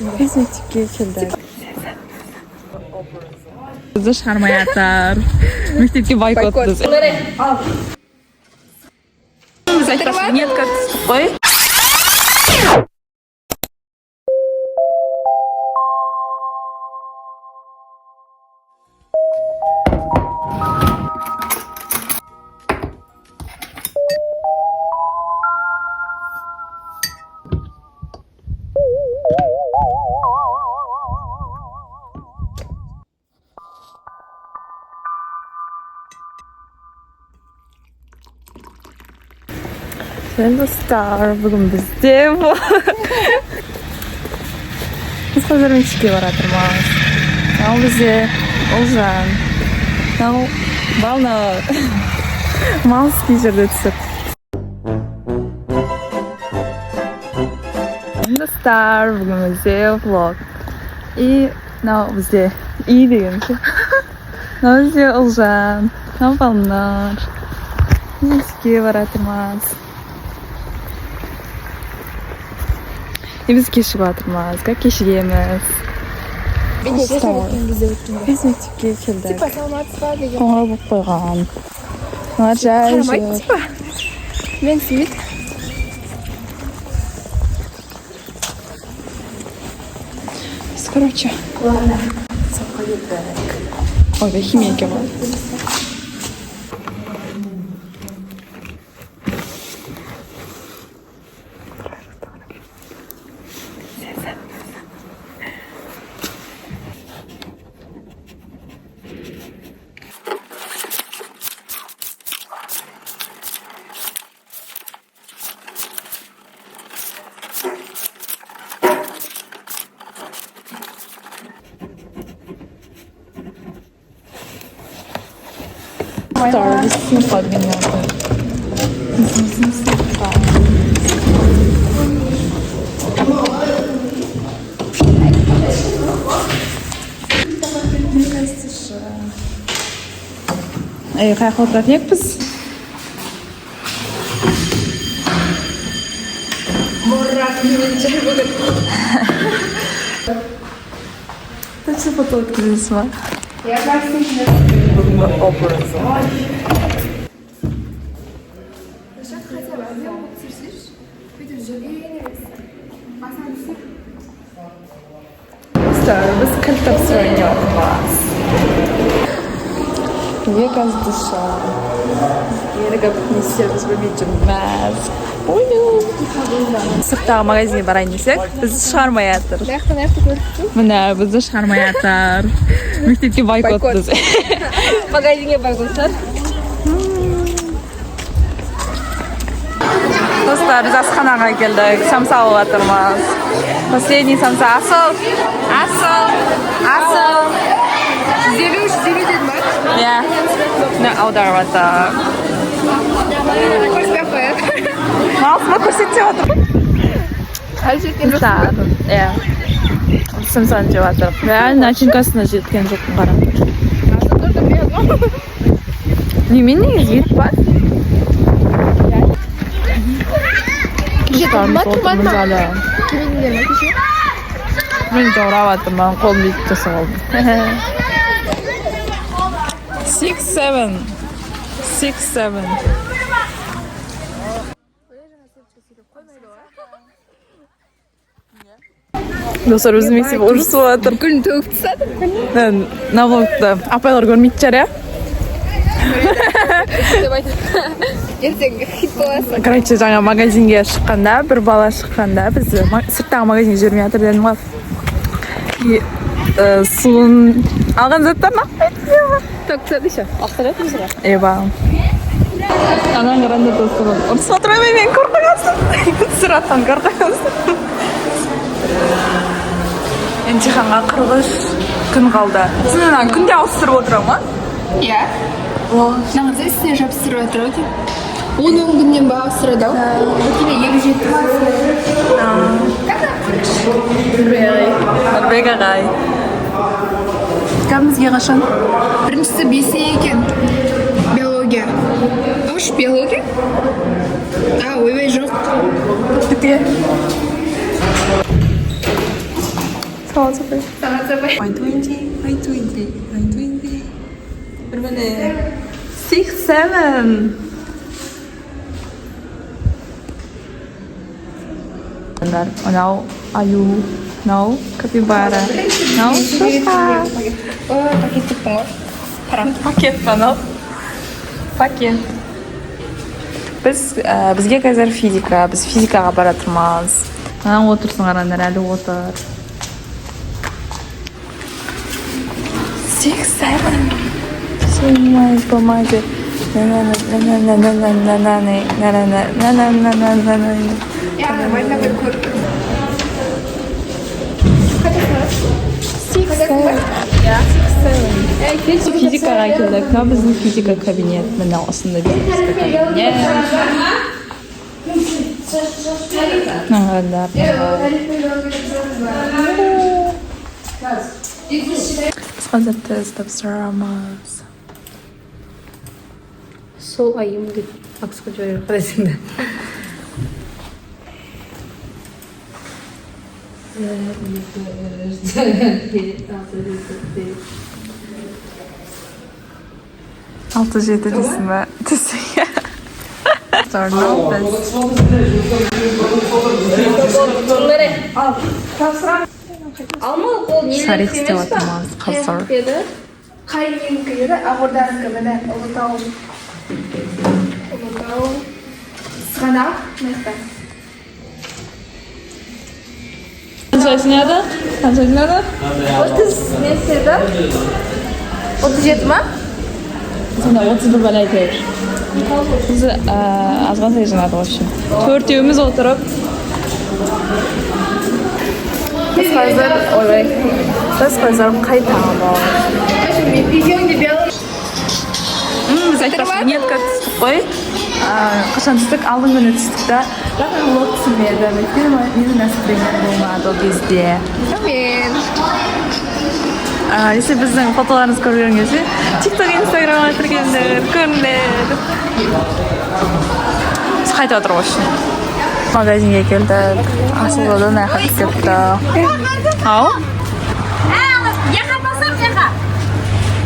Biz mektup keldik. Bizni chiqarmayaptilar. Maktabga boykot biz. Biz aytamiz, нет как qo'y. Dostlar, bugün bizde bu. Biz hazır Meksika'ya varatırmaz. Al bize, Olcan. Al, balna. Malski жерде түсіп. Dostlar, bugün bizde vlog. И, bizde iyi деген. Bizde Olcan. Balnar. Meksika'ya varatırmaz. Biz kешігіп жатырмыз, кешігеміз. Біз мектепке келдік. Қоңырау болып қойған. Олар жай жүр. Мен Свит. Біз, короче, сапқа келдік. Ой, химияға бар. Star, biz sınıfa dinliyordu. Bizim sınıfa. Қай отыратын ек біз? Точно фото өткізесіз ма? Бүгінгі образы. Biz kayıt topşırıcı olmaz. Vegas душа. Ерігіп не істеріміз білмей жүрміз. Сырттағы магазинге барайын десек, бізді шығармай жатыр. Міне, бізді шығармай жатыр. Мектепке бойкот біз. Магазинге бойкоттар. Достар, біз асханаға келдік. Самса алып жатырмыз. Последний самса. Асыл. 153 dedim ben. Ya. Ne audarып жатыр. Малсыма көрсетіп жатыр. Жеткен жоқ. Иә. Самсаны жеп жатыр. Реально начинкасына жеткен жоқпын қара. Немене ет бар? Мен жаурап жатырмын, қолымды етіп жасап алдым. 6-7. Достар, өзім мектеп ұрысып жатыр. Бүкілін төгіп тастады. Налогты апайлар көрмейді жар, Ертең хит боласың. Короче, жаңа магазинге шыққанда, бір бала шыққанда, біз сырттағы магазинге жүрмей жатыр дедім ғой. Суын алған заттарын ақпайды. Тоқтады еще. Ақтырады мұзыра. Еба. Анан қаранда достар ұрысып отырмай мен қорқығансың. Сұраттан қорқығансың. Емтиханға 43 күн қалды. Сен күнде ауыстырып отыра ма? Иә. Нағыз үстіне жабыстырып отыр өте. 10 күннен ба ауыстырады ау? Өтіне 27. Нұрбек ағай. Кәмізге қашан? Біріншісі бесе екен. Биология. Ош, биология? Ойбай жоқ. Бітке. Six, seven. Now, are you? No, capybara. No, Sofa. Pakai tepung. Paket bana. Paket. Бізге қазір физика, біз физикаға баратырмыз. Ана отырсын қарандар, әлі отыр. 6, 7. Сыймай, помайды. Физикаға келдік. Мына біздің физика кабинет. Мына осында физика кабинет. Қарандар. Біз қазір тест тапсырамыз. Сол айым деп бақсыға жойыр қарайсың да. Altı жеті дейсің ба? Түсіңе. Тарих істеп атырмыз қазір. Қайыненікі еді, Ақорданікі міне Ұлытау. Сығанақ, мықты. Қанша сынады? Қанша сынады? 30 несі еді? 37 ма? Сонда 31 бәлі айтайыр. Біз азғансай жинады вообще. Төртеуіміз отырып. Біз қазір қайтамыз. Біз айтпақшы нетқа түстік қой. Қашан түстік, алдың күні түстік та. Бірақ мен лот түсінбедім. Өйткені менің настроением болмады ол кезде. Если біздің фотоларымыз көрген кезде, TikTok, Instagram айтыргендер, көріңдер. Біз қайта отырып үшін. Магазинге келдік. Асылдодан аяққа кетті. Ау?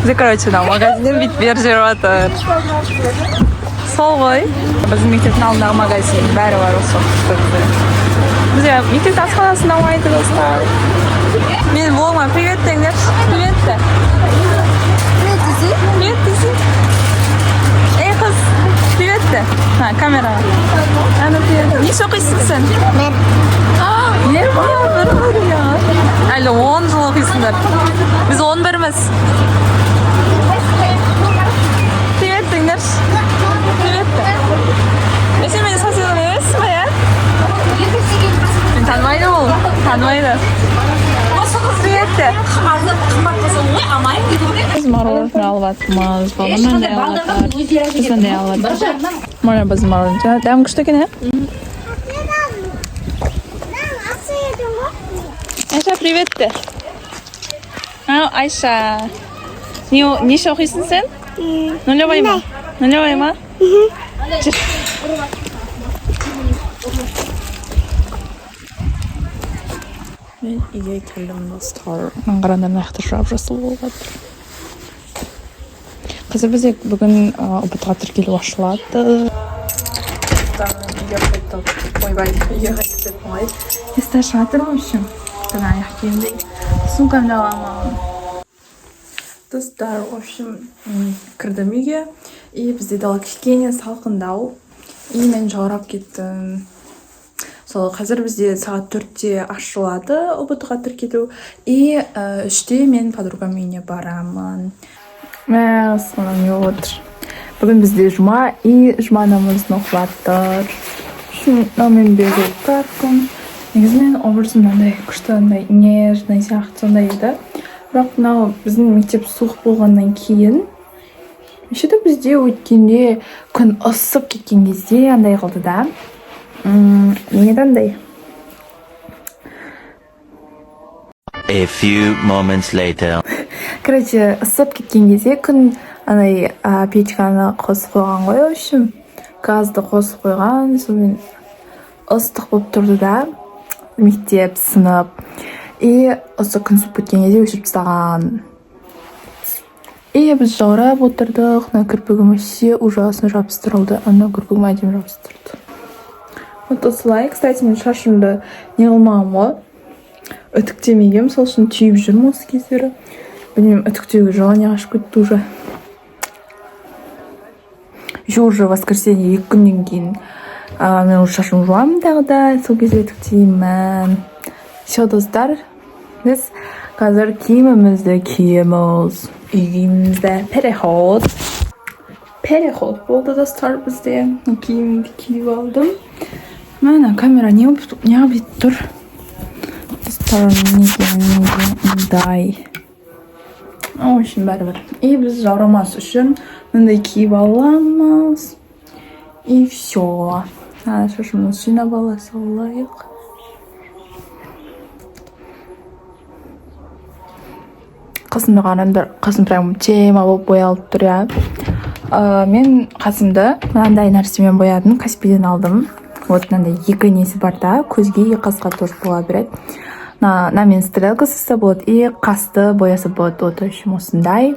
Бізде, короче, магазиннен бит бер жер батыр. Сол ғой. Біздің мектептің алдындағы магазин. Бәрі бар осы уақытта бізде. Бізде мектептің асханасында ойнайды достар. Мен блогыма привет деңдер. Привет де. Привет десей. Эй, қыз. Привет де. Камера. Неше оқисың сен? Мен. Не бар, бір я. Әлі 10 жыл оқисыңдар. Біз 11-міз. Привет деңдер. Привет де. Сен мені соседом емессің ба, я? Мен танымайды ол. Танымайды. Привет де. Біз мороженое алып атырмыз. Балам мындай алып атыр. Біз мындай алып атыр. Мына біздің мороженое. Дәм күшті екен, Айша, привет де. Айша. Неше оқисың сен? Нулевой ма? Нулевой ма? Мен үйге келдім достар. Қарандар нақты жап жасыл болып жатыр. Қазір бізде бүгін ұбытқа тіркелу ашылады. Үйге қайтып, ойбай, үйге қайтып деп қой. Есте жатыр, в общем. Бұны аяқ киімдей. Сумкамды аламын. Достар, в общем, кірдім үйге. И бізде дала кішкене салқындау. И мен жаурап кеттім. Сол қазір бізде сағат 4-те ашылады ұбытқа тіркелу. И 3-те мен подругам үйіне барамын. Соны не отыр. Бүгін бізде жұма, и жұма намазын оқып жатыр. Мен беріп тарқым. Негізінен образым мынандай күшті, нежный сияқты сондай еді. Бірақ мынау біздің мектеп суық болғаннан кейін нешеді бізде өткенде күн ысып кеткен кезде андай қылды да. Неге андай? A few moments later. Короче, ысып кеткен кезде күн андай печканы қосып қойған ғой, в общем, газды қосып қойған, сонымен ыстық болып тұрды да, мектеп, сынып. И осы күн суып кеткен кезде өшіріп тастаған. И біз жаурап отырдық. Мына кірпігім вообще ужасно жабыстырылды. Ана кірпігім әдемі жабыстырылды. Вот осылай. Кстати, мен шашымды не қылмағым ғой. Үтіктемегем, сол үшін түйіп жүрмін осы кездері. Білмеймін, үтіктеуге желание ашып кетті уже. Еще уже воскресенье 2 күннен кейін мен уже шашым жуамын тағы да. Сол кезде үтіктеймін. Все, достар, біз қазір киімімізді киеміз. Үйімізді переход болды, достар, бізде. Киімімді киіп алдым. Мына камера не қылып тұр? Достар, неге В общем, бәрібір. И біз жаурамас үшін мындай киіп аламыз. И все. Шашымыз жинап ала салайық. Қасымды қараңдар, қасым прям тема болып боялып тұр, я. Мен қасымды мынандай нәрсемен боядым, Каспиден алдым. Вот мынандай 2 несі бар да, көзге 2 қасқа тоже бола береді. Мен стрелкасы болады, и қасты боясы болады. Вот, общем, осындай.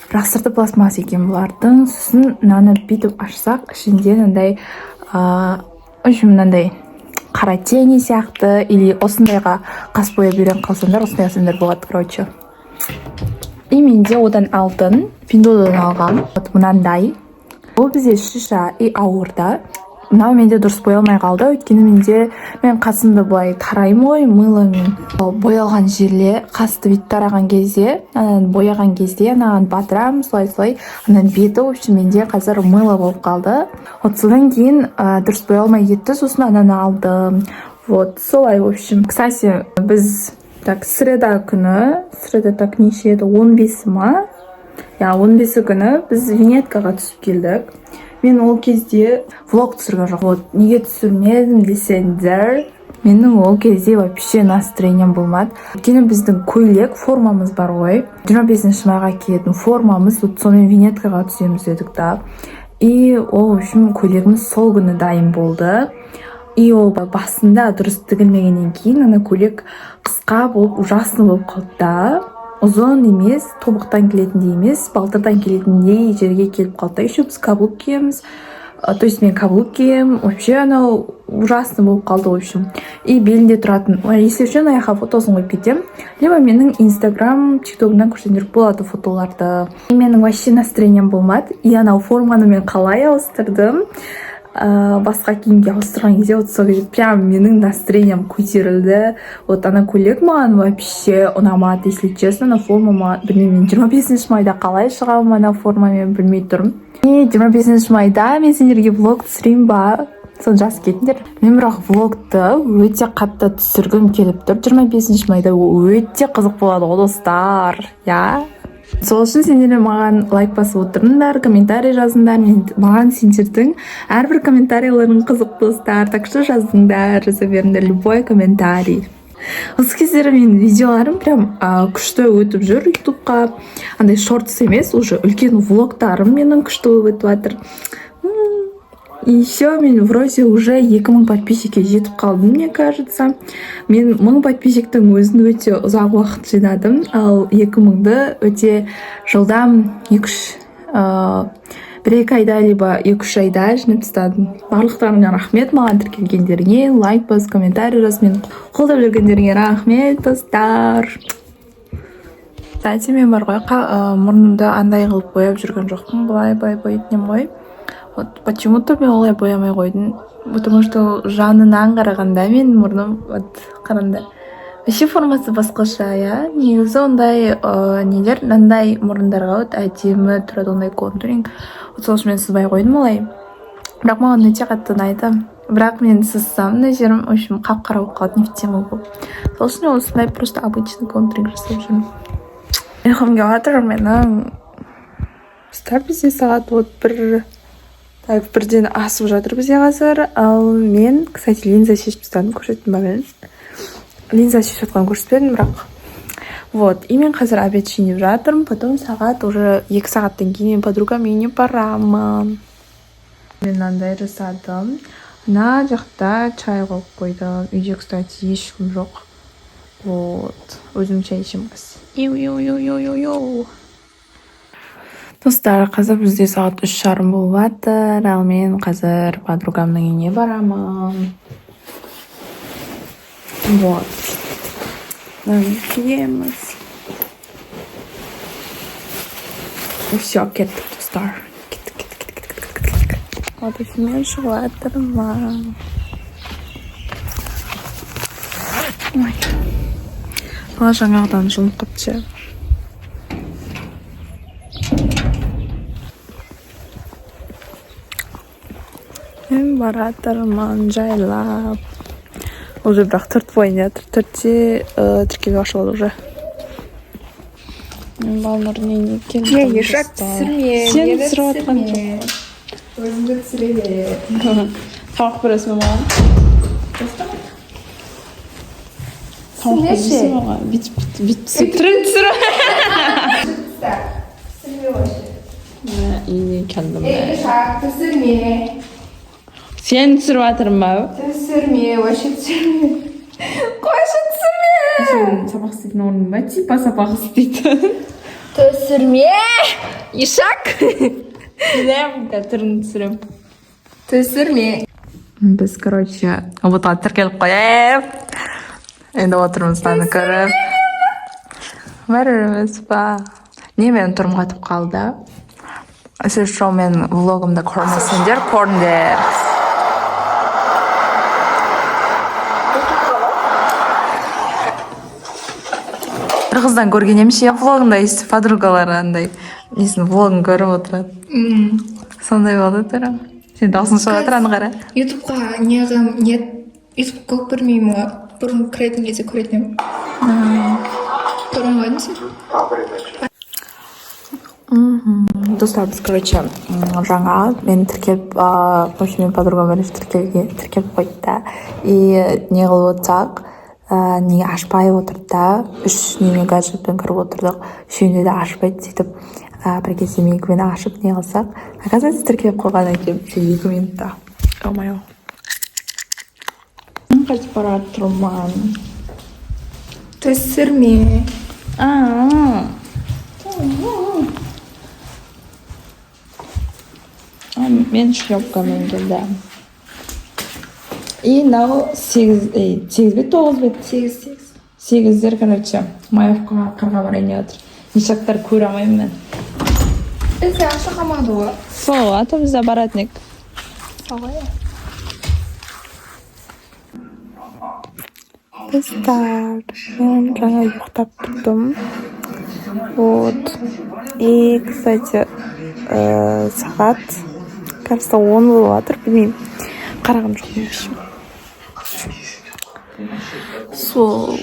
Рақсырды пластмасс екен бұлардың. Сосын мынаны бүйтіп ашсақ, ішінде мынандай, общем, мынандай қара тени сияқты, или осындайға қас боя берген қалсаңдар, осындай асандар болады, короче. И менде одан алтын, Пиндодан алғам. Вот мынандай. Бұл бізде шиша и ауырда. Мынау менде дұрыс боялмай қалды, өйткені мен қасымды былай тараймын ғой, мылымен. Боялған жерле қасты бет тараған кезде, бояған кезде, анаған батырам, солай, анан беті, в общем, менде қазір мылы болып қалды. Вот содан кейін дұрыс боялмай кетті, сосын ананы алдым. Вот, солай, в общем. Кстати, біз среда күні, так неше еді, 15 ма? 15 күні біз Венеткаға түсіп келдік. Мен ол кезде влог түсірген жоқ. Вот, неге түсірмедім десеңдер, менің ол кезде вообще настроением болмады. Өйткені біздің көйлек формамыз бар ғой. 25 майға киетін формамыз, сонымен Венеткаға түсеміз дедік та. И ол үшін көйлегіміз сол күні дайын болды. И ол басында дұрыс тігілмегеннен кейін ана көйлек қысқа болып, ужасно болып қалды да. Ұзын емес, тобықтан келетіндей емес, балтырдан келетіндей жерге келіп қалды. Еще біз каблук киеміз. То есть мен каблук кием. Вообще анау ужасно болып қалды, в общем. И белінде тұратын. Если үшін аяққа фотосын қойып кетем. Либо менің Инстаграм, ТикТогымнан көрсеңдер болады фотоларды. И менің вообще настроением болмады. И анау форманы мен қалай ауыстырдым. Басқа киімге ауыстырған кезде вот сол кезде прям менің настроением көтерілді. Вот ана көйлек маған вообще ұнамады, если честно. Ана формама, білмеймін, 25 майда қалай шығамын ана формамен білмей тұрмын. И 25 майда мен сендерге влог түсірейін ба? Соны жазып кетіңдер. Мен бірақ влогты өте қатты түсіргім келіп тұр. 25 майда өте қызық болады ғой, достар. Сол үшін сендер маған лайк басып отырыңдар, комментарий жазыңдар. Маған сендердің әрбір комментарийлерің қызық, достар. Так что жазыңдар, жаза беріңдер любой комментарий. Осы кездері менің видеоларым прям күшті өтіп жүр ютубқа. Андай шортс емес, уже үлкен влогтарым менің күшті өтіп жатыр. И еще мен вроде уже 2000 подписчикке жетіп қалдым, мне кажется. Мен 1000 подписчиктің өзін өте ұзақ уақыт жинадым, ал 2000-ды өте жылдам 1-2 айда, либо 2-3 айда жинап тастадым. Барлықтарыңа рахмет, маған тіркелгендеріңе, лайк бас, комментарий жаз, мен қолдап жүргендеріңе рахмет, достар. Кстати, мен бар ғой, мұрнымды андай қылып бояп жүрген жоқпын, былай боятынем ғой. Вот почему-то мен олай боямай қойдым, потому что жанынан қарағанда мен мұрным вот қараңдар. Вообще формасы басқаша, я. Негізі ондай нелер, мынандай мұрындарға вот әдемі тұрады, ондай контуринг. Вот сол үшін мен сызбай қойдым олай. Бірақ маған өте қатты ұнайды. Бірақ мен сызсам мына жерім, в общем, қап-қара болып қалды, нефтемі болып. Сол үшін осындай просто обычный контуринг жасап жүрмін. Ұйқым келіп жатыр менің. Бізде сағат вот бірден асып жатыр бізде қазір. Ал мен, кстати, линза шешіп тастадым, көрсеттім ба мен? Линза шешіп жатқан көрсетпедім, бірақ. Вот, и мен қазір обед жинеп жатырмын, потом сағат уже 2 сағаттан кейін мен подругам үйіне барамын. Мен мынандай жасадым. Мына жақта чай қойып қойдым. Үйде, кстати, ешкім жоқ. Вот. Өзімше ішіміз. Иу. Достар, қазір бізде сағат 3:30 болып жатыр. Ал мен қазір подругамның үйіне барамын. Вот. Киеміз. Все, кеттік, достар. Кеттік. Вот мен шығып жатырмын. Ой. Бала жаңағыдан жылынып қапты. Мен баратырмын жайлап. Уже бірақ 4 бойын жатыр. 4-те тіркеуге ашылады уже. Мен балалардың үйіне келдім. ешак түсірме. Сен түсіріп жатқан Өзіңді түсіре бер. Тамақ бересің бе маған? Тамақ бересің бе маған? Бүйтіп түрін түсіріп. Түсірме вообще. Үйіне келдім. Ешак түсірме. Сен түсіріп жатырмын ба? Түсірме, вообще түсірме. Қойшы түсірме. Сен сабақ істейтін орның ба? Типа сабақ істейтін. Түсірме. Ешак. Білем, түрін түсірем. Түсірме. Біз, короче, ұбытқа тіркеліп қойып. Енді отырмыз таны көріп. Бәріміз ба? Не мен тұрым қатып қалды? Сіз шоу мен влогымда көрмесендер, көріңдер. Бір қыздан көрген емші, влогында естіп подругалары андай несін влогын көріп отырады. Сондай болды түрі. Сен дауысын шығып жатыр, аны қара. Ютубқа неғым, Ютуб көп көрмеймін ғой. Бұрын көретін кезде көретін едім. Көрген сен? Достар, біз, короче, жаңа мен тіркеп, мен подругам бірінші тіркеп қойды. И не қылып отырсақ, не ашпай отырды да, 3 неме гаджетпен кіріп отырдық. Үшеуінде де ашпайды, сөйтіп бір кезде мекімен ашып не қылсақ. Оказывается, тіркеп қойғаннан кейін 2 минутта. Ау-май-ау. Қайтып бара тұрман. Түсірме. Мен шлепкамен келдім. И мынау 8 бет, 9 бет? 8-дер, короче. Маевкаға қырға барайын жатыр. Нешақтар көре алмаймын мен. Бізде ақша қалмады ғой. Сол, аты бізде баратынек. Достар, мен жаңа ұйықтап тұрдым. Вот. И, кстати, сағат, кажется, 10 болып жатыр, білмеймін. Қарағым жоқ емешім. Сол,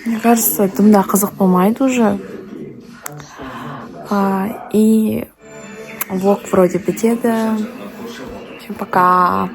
мне кажется, дымда қызық болмайды уже. И влог вроде бітеді. Всем пока.